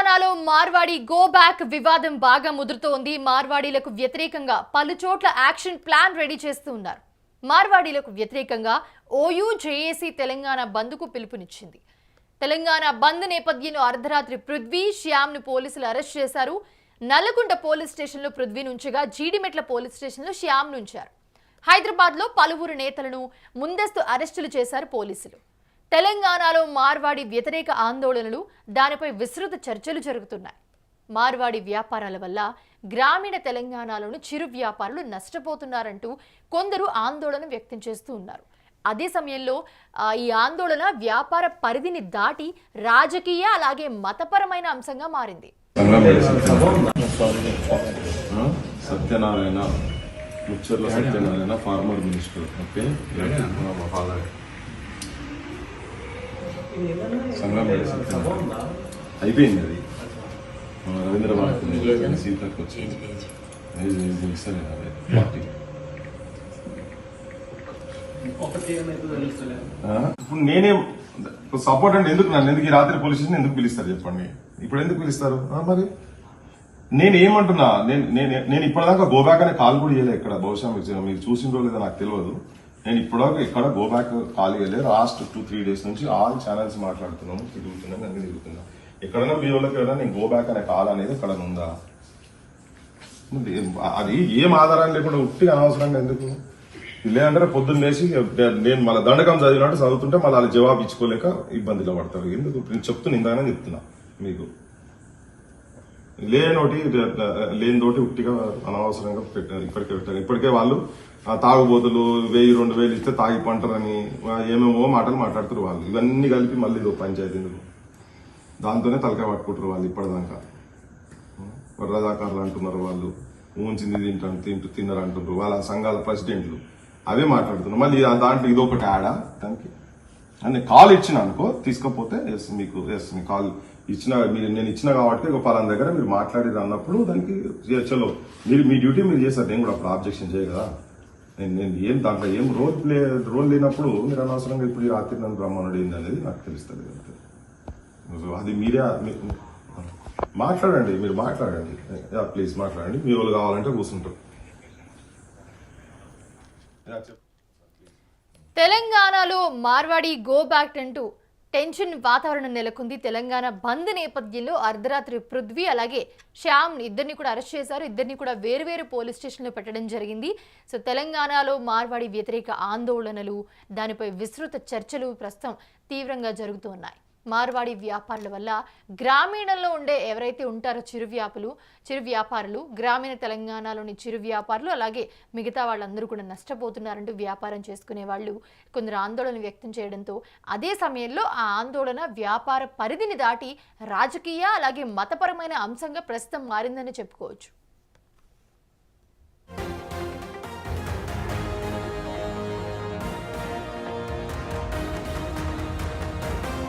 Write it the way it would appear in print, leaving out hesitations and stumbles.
తెలంగాణలో Marwadi go back వివాదం బాగా ముదురుతోంది. మార్వాడీలకు వ్యతిరేకంగా పలు చోట్ల యాక్షన్ ప్లాన్ రెడీ చేస్తూ ఉన్నారు. మార్వాడీలకు వ్యతిరేకంగా ఓయూ జేఏసీ తెలంగాణ బంద్కు పిలుపునిచ్చింది. తెలంగాణ బంద్ నేపథ్యంలో అర్ధరాత్రి పృథ్వీ, శ్యామ్ను పోలీసులు అరెస్ట్ చేశారు. నల్లగొండ పోలీస్ స్టేషన్లో పృథ్వీని ఉంచగా జీడిమెట్ల పోలీస్ స్టేషన్లో శ్యామ్ను ఉంచారు. హైదరాబాద్లో పలువురు నేతలను ముందస్తు అరెస్టులు చేశారు పోలీసులు. తెలంగాణలో మార్వాడి వ్యతిరేక ఆందోళనలు, దానిపై విస్తృత చర్చలు జరుగుతున్నాయి. మార్వాడి వ్యాపారాల వల్ల గ్రామీణ తెలంగాణలోని చిరు వ్యాపారులు నష్టపోతున్నారంటూ కొందరు ఆందోళన వ్యక్తం చేస్తూ ఉన్నారు. అదే సమయంలో ఈ ఆందోళన వ్యాపార పరిధిని దాటి రాజకీయ అలాగే మతపరమైన అంశంగా మారింది. Satyanarayana Mucharla Satyanarayana former minister. Okay, సంఘం అయిపోయింది. అది రవీంద్ర భారతి సీతకు వచ్చింది. ఇప్పుడు నేనేం సపోర్ట్ అంటే ఎందుకు ఎందుకు ఈ రాత్రి పోలీస్ స్టేషన్ ఎందుకు పిలుస్తారు చెప్పండి? ఇప్పుడు ఎందుకు పిలుస్తారు? మరి నేనేమంటున్నా, నేను ఇప్పటిదాకా గోబ్యాక్ అనే కాల్ కూడా చేయలేదు ఎక్కడ. బహుశా మీరు చూసిందో లేదో నాకు తెలియదు. నేను ఇప్పటిదాకా ఎక్కడ గోబ్యాక్ కాల్ చేయలేదు. లాస్ట్ 2-3 డేస్ నుంచి ఆల్ ఛానల్స్ మాట్లాడుతున్నాము, తిరుగుతున్నాను, అన్ని తిరుగుతున్నా. ఎక్కడైనా మీ వాళ్ళకి ఎవరైనా నేను గోబ్యాక్ అనే కాల్ అనేది ఎక్కడ ఉందా? అది ఏం ఆధారం లేకుండా ఉట్టిగా అనవసరంగా ఎందుకు? లేదంటే పొద్దున్న లేచి నేను మళ్ళీ దండకం చదివినట్టు చదువుతుంటే మళ్ళీ వాళ్ళు జవాబు ఇచ్చుకోలేక ఇబ్బందిలో పడతారు. ఎందుకు? నేను ఇందాకనే చెప్తున్నా మీకు. లేనితోటి ఉట్టిగా అనవసరంగా పెట్టారు. ఇప్పటికే పెట్టారు. ఇప్పటికే వాళ్ళు తాగుబోతులు 1000-2000 ఇస్తే తాగి పంటరని ఏమేమో మాటలు మాట్లాడుతారు వాళ్ళు. ఇవన్నీ కలిపి మళ్ళీ ఇదో పంచాయతీ ఎందుకు? దాంతోనే తలకాయ పట్టుకుంటారు వాళ్ళు ఇప్పటిదాకా. రజాకారులు అంటున్నారు వాళ్ళు, ఊంచింది తిన్నారు అంటున్నారు వాళ్ళ సంఘాల ప్రెసిడెంట్లు. అవే మాట్లాడుతున్నారు. మళ్ళీ దాంట్లో ఇదొకటి యాడా దానికి అని కాల్ ఇచ్చిన అనుకో, తీసుకపోతే మీ కాల్ ఇచ్చిన నేను ఇచ్చిన కాబట్టి ఒక పలానా దగ్గర మీరు మాట్లాడేది అన్నప్పుడు దానికి చలో మీరు మీ డ్యూటీ మీరు చేశారు. నేను కూడా అప్పుడు ఆబ్జెక్షన్ చేయ కదా. నేను ఏం దాంట్లో ఏం రోల్ లేనప్పుడు మీరు అనవసరంగా ఇప్పుడు ఈ రాత్రి నన్ను బ్రహ్మణుడు ఏంది అనేది నాకు తెలుస్తుంది. అది మీరే మాట్లాడండి, మీరు మాట్లాడండి, ప్లీజ్ మాట్లాడండి. మీ వాళ్ళు కావాలంటే కూర్చుంటారు. తెలంగాణలో మార్వాడి గో బ్యాక్ అంటూ టెన్షన్ వాతావరణం నెలకొంది. తెలంగాణ బంద్ నేపథ్యంలో అర్ధరాత్రి పృథ్వీ అలాగే శ్యామ్ ఇద్దరిని కూడా అరెస్ట్ చేశారు. ఇద్దరిని కూడా వేరువేరు పోలీస్ స్టేషన్లో పెట్టడం జరిగింది. సో తెలంగాణలో మార్వాడి వ్యతిరేక ఆందోళనలు, దానిపై విస్తృత చర్చలు ప్రస్తుతం తీవ్రంగా జరుగుతూ ఉన్నాయి. మార్వాడి వ్యాపారుల వల్ల గ్రామీణంలో ఉండే ఎవరైతే ఉంటారో చిరు వ్యాపారులు, గ్రామీణ తెలంగాణలోని చిరు వ్యాపారులు అలాగే మిగతా వాళ్ళందరూ కూడా నష్టపోతున్నారంటూ వ్యాపారం చేసుకునే వాళ్ళు కొందరు ఆందోళన వ్యక్తం చేయడంతో అదే సమయంలో ఆ ఆందోళన వ్యాపార పరిధిని దాటి రాజకీయ అలాగే మతపరమైన అంశంగా ప్రస్తుతం మారిందని చెప్పుకోవచ్చు.